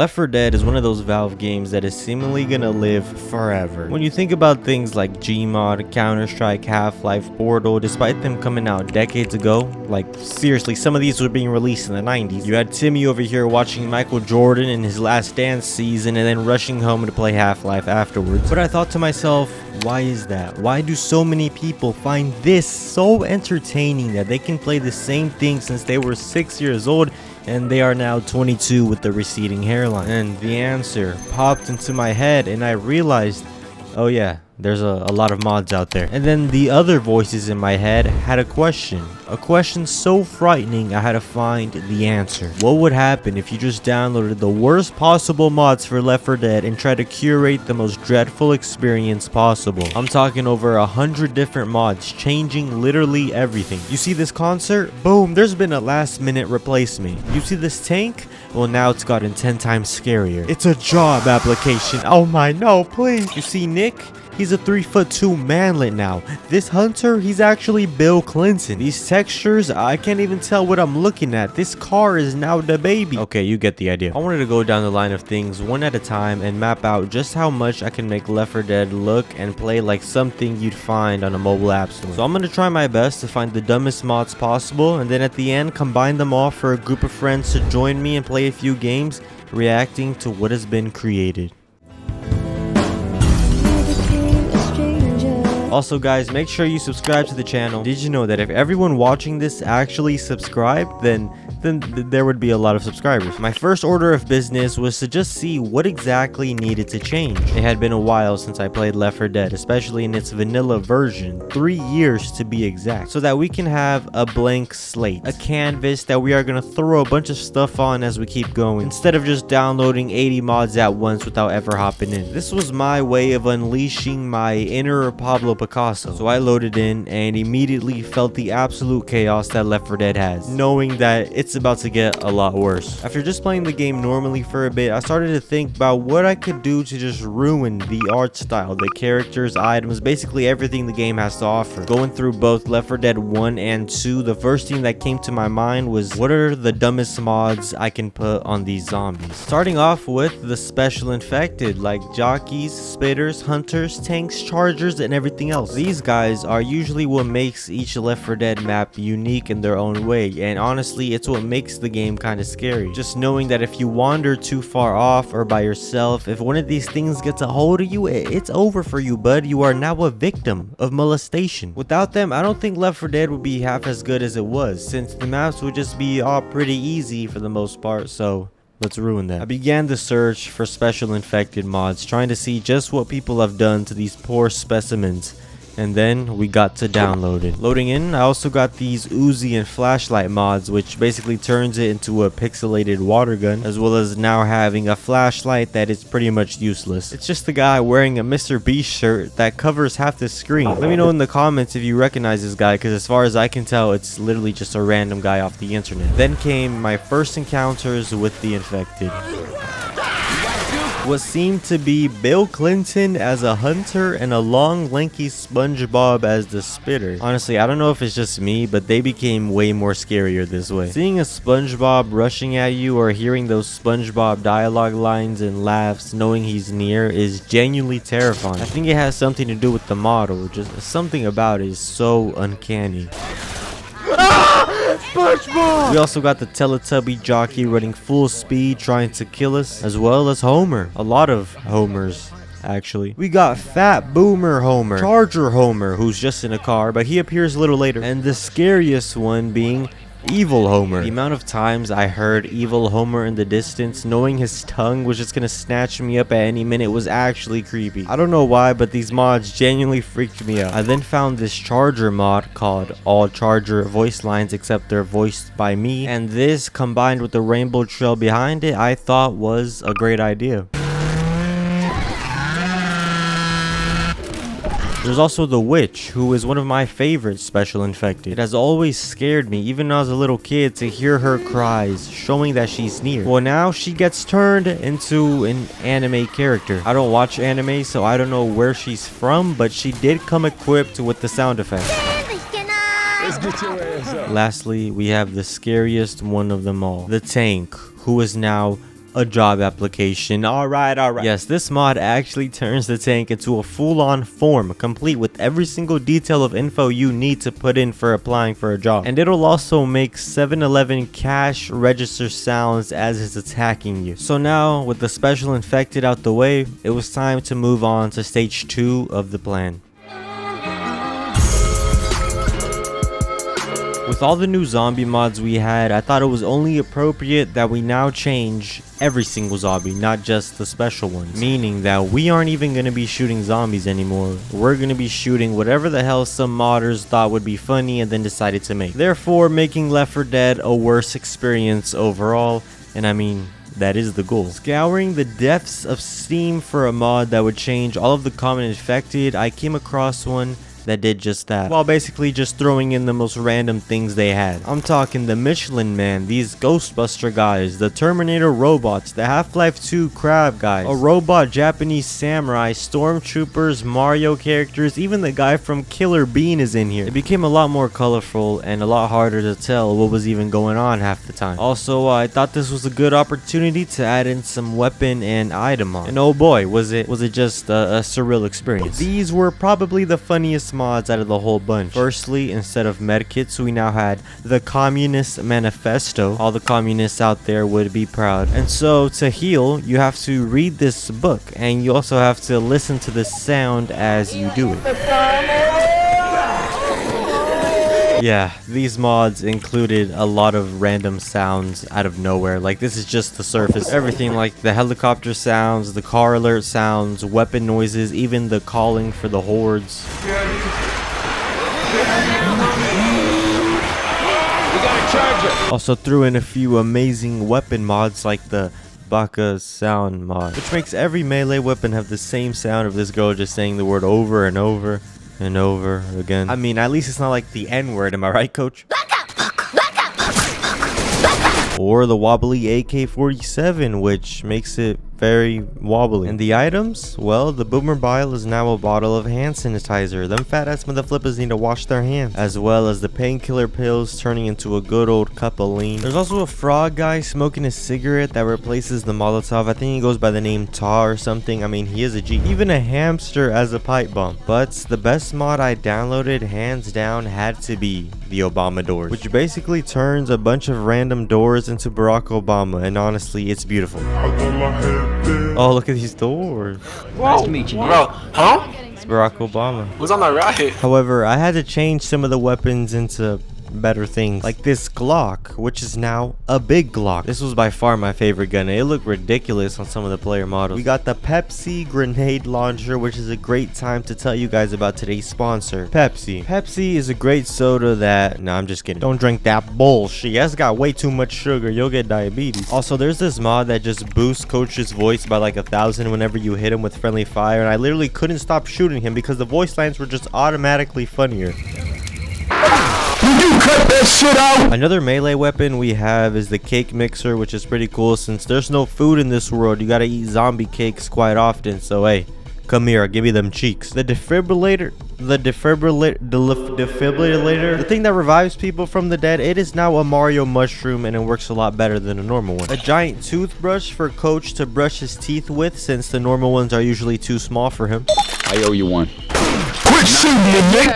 Left 4 Dead is one of those Valve games that is seemingly gonna live forever. When you think about things like Gmod, Counter-Strike, Half-Life, Portal, despite them coming out decades ago, like seriously, some of these were being released in the 90s. You had Timmy over here watching Michael Jordan in his Last Dance season and then rushing home to play Half-Life afterwards. But I thought to myself, why is that? Why do so many people find this so entertaining that they can play the same thing since they were 6 years old and they are now 22 with the receding hairline? And the answer popped into my head and I realized, oh yeah, there's a lot of mods out there. And then the other voices in my head had a question so frightening I had to find the answer. What would happen if you just downloaded the worst possible mods for Left 4 Dead and tried to curate the most dreadful experience possible? I'm talking over 100 different mods, changing literally everything. You see this concert? Boom, there's been a last minute replacement. You see this tank? Well, now it's gotten 10 times scarier. It's a job application. Oh my, no, please. You see Nick? He's a 3'2" manlet now. This hunter, he's actually Bill Clinton. These textures, I can't even tell what I'm looking at. This car is now the baby. Okay, you get the idea. I wanted to go down the line of things one at a time and map out just how much I can make Left 4 Dead look and play like something you'd find on a mobile app store. So I'm gonna try my best to find the dumbest mods possible, and then at the end combine them all for a group of friends to join me and play a few games, reacting to what has been created. Also guys, make sure you subscribe to the channel. Did you know that if everyone watching this actually subscribed, then there would be a lot of subscribers? My first order of business was to just see what exactly needed to change. It had been a while since I played Left 4 Dead, especially in its vanilla version, 3 years to be exact, so that we can have a blank slate, a canvas that we are going to throw a bunch of stuff on as we keep going, instead of just downloading 80 mods at once without ever hopping in. This was my way of unleashing my inner Pablo Picasso. So I loaded in and immediately felt the absolute chaos that Left 4 Dead has, knowing that it's about to get a lot worse. After just playing the game normally for a bit, I started to think about what I could do to just ruin the art style, the characters, items, basically everything the game has to offer. Going through both Left 4 Dead 1 and 2, the first thing that came to my mind was, what are the dumbest mods I can put on these zombies? Starting off with the special infected, like jockeys, spitters, hunters, tanks, chargers, and everything else. These guys are usually what makes each Left 4 Dead map unique in their own way, and honestly, it's what makes the game kind of scary. Just knowing that if you wander too far off or by yourself, if one of these things gets a hold of you, it's over for you, bud. You are now a victim of molestation. Without them, I don't think Left 4 Dead would be half as good as it was, since the maps would just be all pretty easy for the most part, so let's ruin that. I began the search for special infected mods, trying to see just what people have done to these poor specimens. And then we got to download it. Loading in, I also got these Uzi and flashlight mods, which basically turns it into a pixelated water gun, as well as now having a flashlight that is pretty much useless. It's just a guy wearing a Mr. Beast shirt that covers half the screen. Let me know in the comments if you recognize this guy, because as far as I can tell, it's literally just a random guy off the internet. Then came my first encounters with the infected. What seemed to be Bill Clinton as a hunter and a long lanky SpongeBob as the spitter. Honestly, I don't know if it's just me, but they became way more scarier this way. Seeing a SpongeBob rushing at you or hearing those SpongeBob dialogue lines and laughs knowing he's near is genuinely terrifying. I think it has something to do with the model, just something about it is so uncanny. SpongeBob! We also got the Teletubby jockey running full speed trying to kill us, as well as Homer. A lot of Homers, actually. We got Fat Boomer Homer, Charger Homer, who's just in a car, but he appears a little later. And the scariest one being Evil Homer. The amount of times I heard Evil Homer in the distance, knowing his tongue was just gonna snatch me up at any minute, was actually creepy. I don't know why, but these mods genuinely freaked me out. I then found this Charger mod called All Charger Voice Lines, except they're voiced by me, and this combined with the rainbow trail behind it, I thought was a great idea. There's also the Witch, who is one of my favorite special infected. It has always scared me, even when I was a little kid, to hear her cries, showing that she's near. Well, now she gets turned into an anime character. I don't watch anime, so I don't know where she's from, but she did come equipped with the sound effects. Let's get your ass up. Lastly, we have the scariest one of them all, the tank, who is now a job application. All right. Yes, this mod actually turns the tank into a full-on form, complete with every single detail of info you need to put in for applying for a job. And it'll also make 7-Eleven cash register sounds as it's attacking you. So now, with the special infected out the way, it was time to move on to stage 2 of the plan. With all the new zombie mods we had, I thought it was only appropriate that we now change every single zombie, not just the special ones. Meaning that we aren't even going to be shooting zombies anymore. We're going to be shooting whatever the hell some modders thought would be funny and then decided to make. Therefore, making Left 4 Dead a worse experience overall, and I mean, that is the goal. Scouring the depths of Steam for a mod that would change all of the common infected, I came across one that did just that, while basically just throwing in the most random things they had. I'm talking the Michelin Man, these Ghostbuster guys, the Terminator robots, the Half-Life 2 crab guys, a robot Japanese samurai, stormtroopers, Mario characters, even the guy from Killer Bean is in here. It became a lot more colorful and a lot harder to tell what was even going on half the time. Also, I thought this was a good opportunity to add in some weapon and item mods. And oh boy, was it just a surreal experience. These were probably the funniest mods out of the whole bunch. Firstly, instead of medkits, we now had the Communist Manifesto. All the communists out there would be proud. And so to heal, you have to read this book, and you also have to listen to the sound as you do it. Yeah, these mods included a lot of random sounds out of nowhere. Like, this is just the surface. Everything like the helicopter sounds, the car alert sounds, weapon noises, even the calling for the hordes. We got a charger. Also threw in a few amazing weapon mods like the Baka sound mod, which makes every melee weapon have the same sound of this girl just saying the word over and over and over again. I mean, at least it's not like the N-word, am I right, coach? Or the wobbly AK-47, which makes it very wobbly. And the items? Well, the Boomer Bile is now a bottle of hand sanitizer. Them fat ass motherflippers need to wash their hands. As well as the painkiller pills turning into a good old cup of lean. There's also a frog guy smoking a cigarette that replaces the Molotov. I think he goes by the name Ta or something. I mean, he is a G. Even a hamster as a pipe bomb. But the best mod I downloaded, hands down, had to be the Obama doors, which basically turns a bunch of random doors into Barack Obama. And honestly, it's beautiful. Oh, look at these doors. Nice to meet you, bro. Huh? It's Barack Obama. Who's on the right? However, I had to change some of the weapons into better things, like this Glock, which is now a big Glock. This was by far my favorite gun. It looked ridiculous on some of the player models. We got the Pepsi grenade launcher, which is a great time to tell you guys about today's sponsor, Pepsi. Pepsi is a great soda that, no, I'm just kidding, don't drink that bullshit. That's got way too much sugar, you'll get diabetes. Also, there's this mod that just boosts Coach's voice by like 1,000 whenever you hit him with friendly fire, and I literally couldn't stop shooting him because the voice lines were just automatically funnier. Cut that shit out. Another melee weapon we have is the cake mixer, which is pretty cool since there's no food in this world. You gotta eat zombie cakes quite often, so hey, come here, I'll give you them cheeks. The defibrillator, the thing that revives people from the dead, it is now a Mario mushroom and it works a lot better than a normal one. A giant toothbrush for Coach to brush his teeth with since the normal ones are usually too small for him. I owe you one.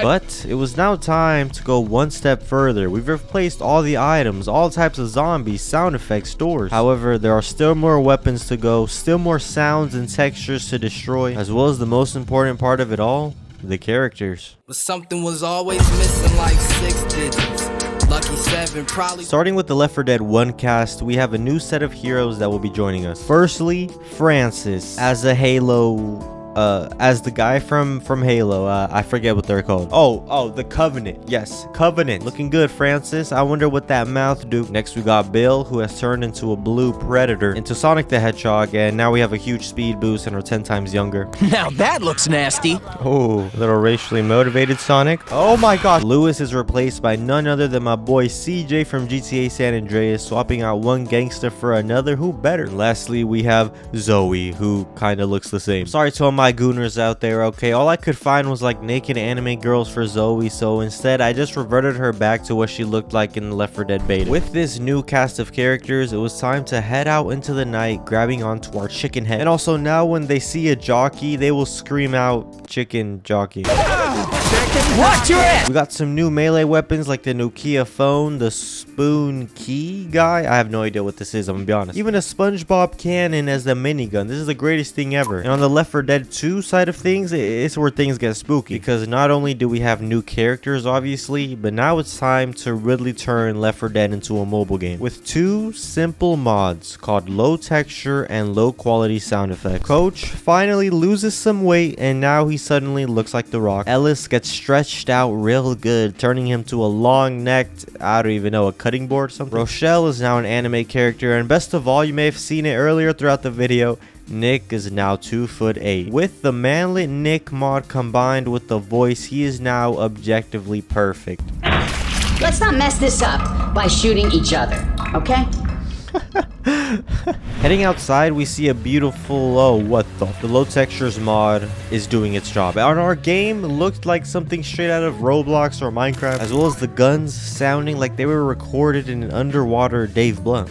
But it was now time to go one step further. We've replaced all the items, all types of zombies, sound effects, doors. However, there are still more weapons to go, still more sounds and textures to destroy, as well as the most important part of it all, the characters. But something was always missing, like 6 digits. Lucky 7 probably. Starting with the Left 4 Dead 1 cast, we have a new set of heroes that will be joining us. Firstly, Francis as a Halo as the guy from Halo. I forget what they're called. Oh, the Covenant. Yes, Covenant. Looking good, Francis. I wonder what that mouth do. Next, we got Bill, who has turned into a blue predator, into Sonic the Hedgehog, and now we have a huge speed boost and are 10 times younger. Now that looks nasty. Oh, a little racially motivated Sonic. Oh my gosh. Lewis is replaced by none other than my boy CJ from GTA San Andreas, swapping out one gangster for another. Who better? And lastly, we have Zoe, who kind of looks the same. Sorry to all my my gooners out there, okay? All I could find was like naked anime girls for Zoe, so instead I just reverted her back to what she looked like in the Left 4 Dead beta. With this new cast of characters, it was time to head out into the night, grabbing onto our chicken head. And also now when they see a jockey, they will scream out chicken jockey. Watch your ass! We got some new melee weapons like the Nokia phone, the spoon key guy. I have no idea what this is, I'm gonna be honest. Even a SpongeBob cannon as the minigun. This is the greatest thing ever. And on the Left 4 Dead 2 side of things, it's where things get spooky. Because not only do we have new characters, obviously, but now it's time to really turn Left 4 Dead into a mobile game. With two simple mods called low texture and low quality sound effects. Coach finally loses some weight and now he suddenly looks like The Rock. Ellis gets stretched out real good, turning him to a long-necked, I don't even know, a cutting board or something. Rochelle is now an anime character, and best of all, you may have seen it earlier throughout the video, Nick is now 2'8". With the manlet Nick mod combined with the voice, he is now objectively perfect. Let's not mess this up by shooting each other, okay? Heading outside, we see a beautiful, oh, what the low textures mod is doing its job. And our game looked like something straight out of Roblox or Minecraft, as well as the guns sounding like they were recorded in an underwater Dave Blunt.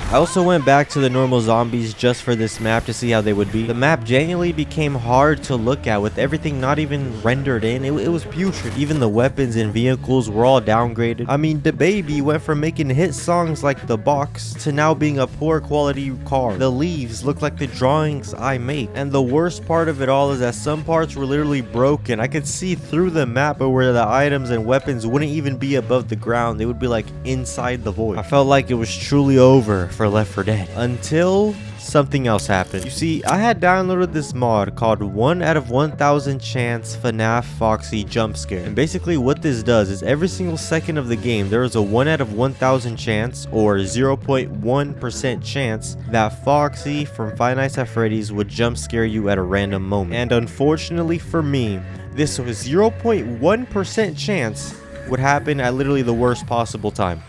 I also went back to the normal zombies just for this map to see how they would be. The map genuinely became hard to look at with everything not even rendered in. It was putrid. Even the weapons and vehicles were all downgraded. I mean, the baby went from making hit songs like The Box to now being a poor quality car. The leaves look like the drawings I make. And the worst part of it all is that some parts were literally broken. I could see through the map where the items and weapons wouldn't even be above the ground. They would be like inside the void. I felt like it was truly over for Left 4 Dead until something else happened. You see, I had downloaded this mod called 1 out of 1000 chance FNAF Foxy jump scare, and basically what this does is every single second of the game there is a 1 out of 1000 chance or 0.1% chance that Foxy from Five Nights at Freddy's would jump scare you at a random moment. And unfortunately for me, this was 0.1% chance would happen at literally the worst possible time.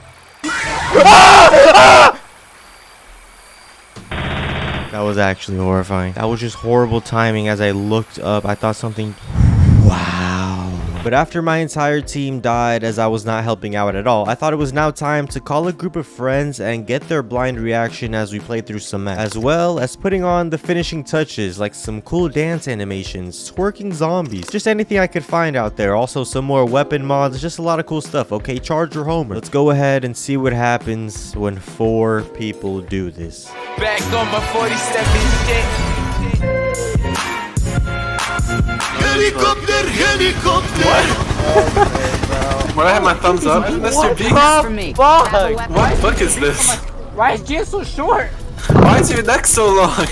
That was actually horrifying. That was just horrible timing. As I looked up, I thought something... Wow. But after my entire team died, as I was not helping out at all, I thought it was now time to call a group of friends and get their blind reaction as we played through some maps, as well as putting on the finishing touches like some cool dance animations, twerking zombies, just anything I could find out there. Also some more weapon mods, just a lot of cool stuff. Okay, Charger Homer. Let's go ahead and see what happens when 4 people do this. Back on my 47 shit. Helicopter! When I have my thumbs up, Mr. B. For me. What the fuck is this? Why is Jay so short? Why is your neck so long?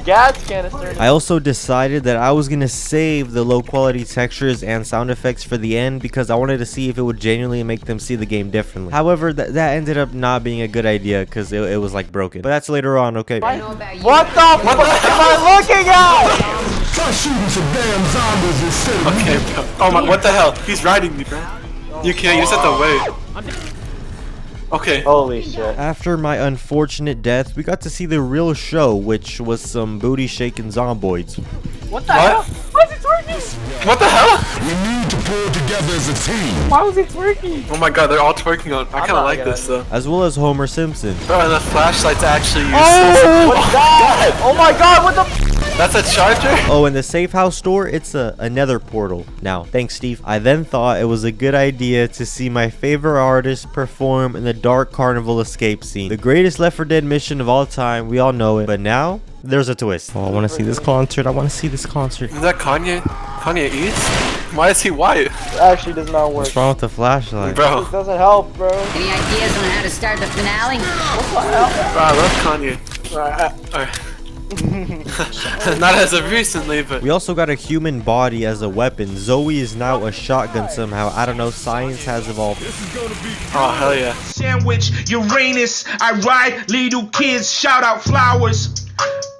Gas canister. I also decided that I was gonna save the low quality textures and sound effects for the end because I wanted to see if it would genuinely make them see the game differently. However, that ended up not being a good idea because it was like broken. But that's later on, okay? What the fuck am I looking at? Okay, bro. Oh my, what the hell? He's riding me, bro. You can't, you just have to wait. Okay. Holy shit. After my unfortunate death, we got to see the real show, which was some booty shaking zomboids. What the hell? Why is it twerking? What the hell? We need to pull together as a team. Why was it twerking? Oh my god, they're all twerking on. I kinda like this though. As well as Homer Simpson. Bro, and the flashlight's actually useless. Oh, what's that? Oh my god, what the? That's a charger? Oh, in the safe house store, it's a nether portal now. Thanks, Steve. I then thought it was a good idea to see my favorite artist perform in the Dark Carnival escape scene. The greatest Left 4 Dead mission of all time. We all know it. But now, there's a twist. Oh, I want to see this concert. I want to see this concert. Is that Kanye? Kanye East? Why is he white? It actually does not work. What's wrong with the flashlight? Bro. This doesn't help, bro. Any ideas on how to start the finale? Bro, I love Kanye. Not as of recently, but We also got a human body as a weapon. Zoe is now a shotgun somehow. I don't know. Science has evolved. oh hell yeah. Sandwich, Uranus, I ride little kids, shout out flowers.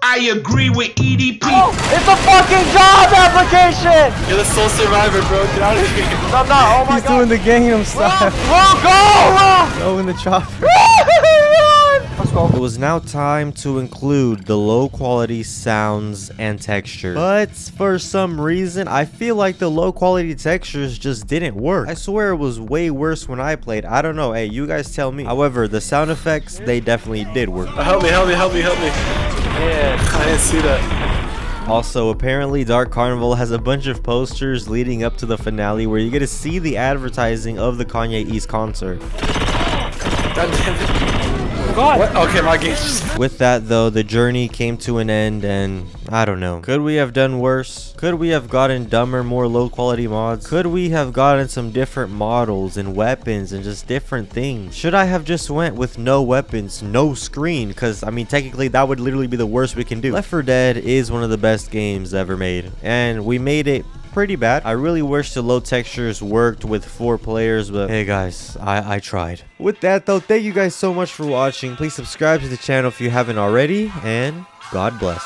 I agree with EDP. Oh, it's a fucking job application! You're the sole survivor, bro. Get out of here. No, no, oh my He's god. doing the Gangnam Style. Bro, go! Go in the chopper. Run! go. It was now time to include the low quality sounds and texture. But for some reason, I feel like the low quality textures just didn't work. I swear it was way worse when I played. I don't know. Hey, you guys tell me. However, the sound effects, they definitely did work. Help me. Yeah. I didn't see that. Also, apparently Dark Carnival has a bunch of posters leading up to the finale where you get to see the advertising of the Kanye East concert. God damn it. God. What? Okay, my game just... With that though, the journey came to an end, and I don't know. Could we have done worse? Could we have gotten dumber, more low quality mods? Could we have gotten some different models and weapons and just different things? Should I have just went with no weapons, no screen? Because I mean, technically that would literally be the worst we can do. Left 4 Dead is one of the best games ever made, and we made it pretty bad. I really wish the low textures worked with 4 players, but hey guys, I tried. With that though, thank you guys so much for watching. Please subscribe to the channel if you haven't already, and God bless.